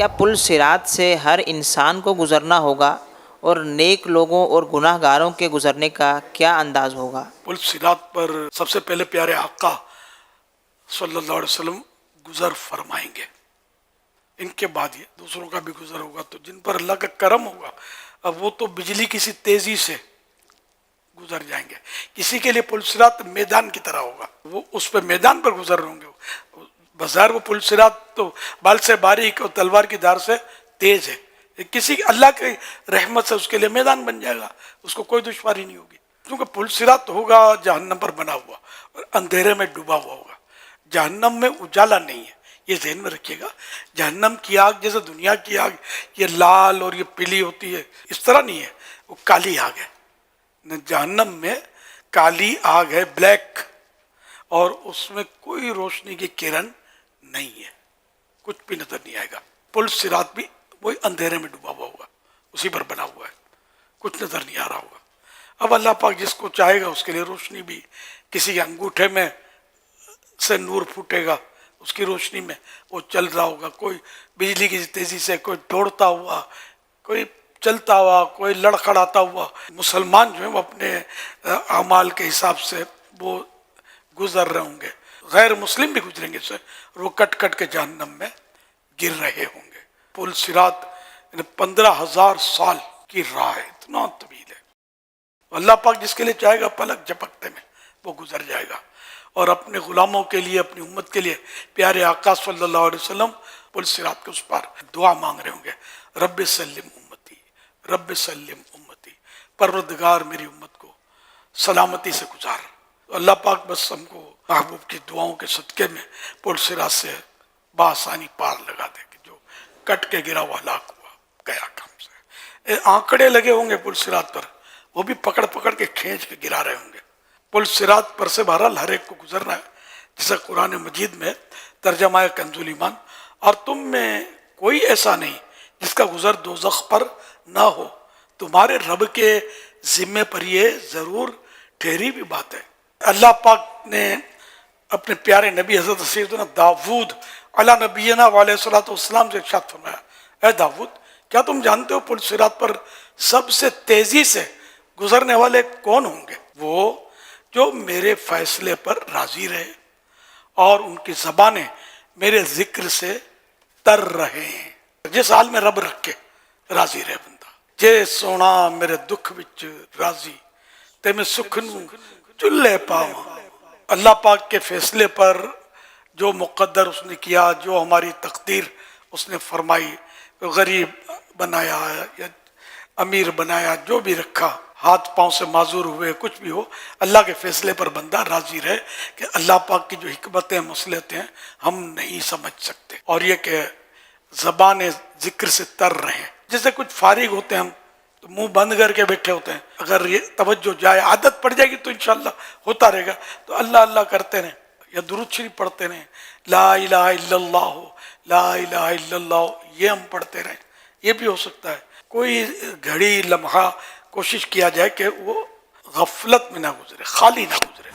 کیا پل صراط سے ہر انسان کو گزرنا ہوگا اور نیک لوگوں اور گناہ گاروں کے گزرنے کا کیا انداز ہوگا؟ پل صراط پر سب سے پہلے پیارے آقا صلی اللہ علیہ وسلم گزر فرمائیں گے، ان کے بعد یہ دوسروں کا بھی گزر ہوگا، تو جن پر اللہ کا کرم ہوگا اب وہ تو بجلی کسی تیزی سے گزر جائیں گے. کسی کے لیے پل صراط میدان کی طرح ہوگا، وہ اس پہ میدان پر گزر رہے ہوں گے. بظاہر وہ پل صراط تو بال سے باریک اور تلوار کی دھار سے تیز ہے، کسی اللہ کی رحمت سے اس کے لیے میدان بن جائے گا، اس کو کوئی دشواری نہیں ہوگی. کیونکہ پل صراط ہوگا جہنم پر بنا ہوا اور اندھیرے میں ڈوبا ہوا ہوگا. جہنم میں اجالا نہیں ہے، یہ ذہن میں رکھیے گا. جہنم کی آگ جیسے دنیا کی آگ یہ لال اور یہ پیلی ہوتی ہے، اس طرح نہیں ہے، وہ کالی آگ ہے. جہنم میں کالی آگ ہے، بلیک، اور اس میں کوئی روشنی کی کرن نہیں ہے، کچھ بھی نظر نہیں آئے گا. پل صراط بھی وہی اندھیرے میں ڈوبا ہوا ہوگا، اسی پر بنا ہوا ہے، کچھ نظر نہیں آ رہا ہوگا. اب اللہ پاک جس کو چاہے گا اس کے لیے روشنی بھی، کسی کے انگوٹھے میں سے نور پھوٹے گا، اس کی روشنی میں وہ چل رہا ہوگا. کوئی بجلی کی تیزی سے، کوئی دوڑتا ہوا، کوئی چلتا ہوا، کوئی لڑکھڑاتا ہوا. مسلمان جو ہیں وہ اپنے اعمال کے حساب سے وہ گزر رہے ہوں گے، غیر مسلم بھی گزریں گے سے، اور وہ کٹ کٹ کے جہنم میں گر رہے ہوں گے. پل صراط 15,000 سال کی راہ ہے، اتنا طویل ہے. اللہ پاک جس کے لیے چاہے گا پلک جھپکتے میں وہ گزر جائے گا. اور اپنے غلاموں کے لیے، اپنی امت کے لیے پیارے آقا صلی اللہ علیہ وسلم پل صراط کے اس پار دعا مانگ رہے ہوں گے، رب سلم امتی، رب سلم امتی، پروردگار میری امت کو سلامتی سے گزار. اللہ پاک بس ہم کو محبوب کی دعاؤں کے صدقے میں پل صراط سے بآسانی پار لگا دے کہ جو کٹ کے گرا ہوا ہلاک ہوا گیا کام سے. آنکڑے لگے ہوں گے پل صراط پر، وہ بھی پکڑ پکڑ کے کھینچ کے گرا رہے ہوں گے. پل صراط پر سے بہرحال ہر ایک کو گزرنا ہے، جیسا قرآن مجید میں ترجمہ ہے کنز الایمان، اور تم میں کوئی ایسا نہیں جس کا گزر دوزخ پر نہ ہو، تمہارے رب کے ذمے پر یہ ضرور ٹھہری بھی بات ہے. اللہ پاک نے اپنے پیارے نبی حضرت سیدنا داؤد علی نبینا علیہ الصلوۃ والسلام سے ارشاد فرمایا، اے داؤد کیا تم جانتے ہو پل صراط پر سب سے تیزی سے گزرنے والے کون ہوں گے؟ وہ جو میرے فیصلے پر راضی رہے اور ان کی زبانیں میرے ذکر سے تر رہے ہیں. جس حال میں رب رکھے راضی رہے بندہ، جے سونا میرے دکھ وچ راضی تے میں سکھ نو چلے پاواں. اللہ پاک کے فیصلے پر جو مقدر اس نے کیا، جو ہماری تقدیر اس نے فرمائی، غریب بنایا یا امیر بنایا، جو بھی رکھا، ہاتھ پاؤں سے معذور ہوئے، کچھ بھی ہو، اللہ کے فیصلے پر بندہ راضی رہے کہ اللہ پاک کی جو حکمتیں مصلحتیں ہیں ہم نہیں سمجھ سکتے. اور یہ کہ زبان ذکر سے تر رہے. جیسے کچھ فارغ ہوتے ہیں ہم تو منہ بند کر کے بیٹھے ہوتے ہیں، اگر یہ توجہ جائے، عادت پڑ جائے گی تو انشاءاللہ ہوتا رہے گا. تو اللہ اللہ کرتے رہیں یا درود شریف پڑھتے رہیں، لا الہ الا اللہ، لا الہ الا اللہ، یہ ہم پڑھتے رہیں. یہ بھی ہو سکتا ہے کوئی گھڑی لمحہ کوشش کیا جائے کہ وہ غفلت میں نہ گزرے، خالی نہ گزرے.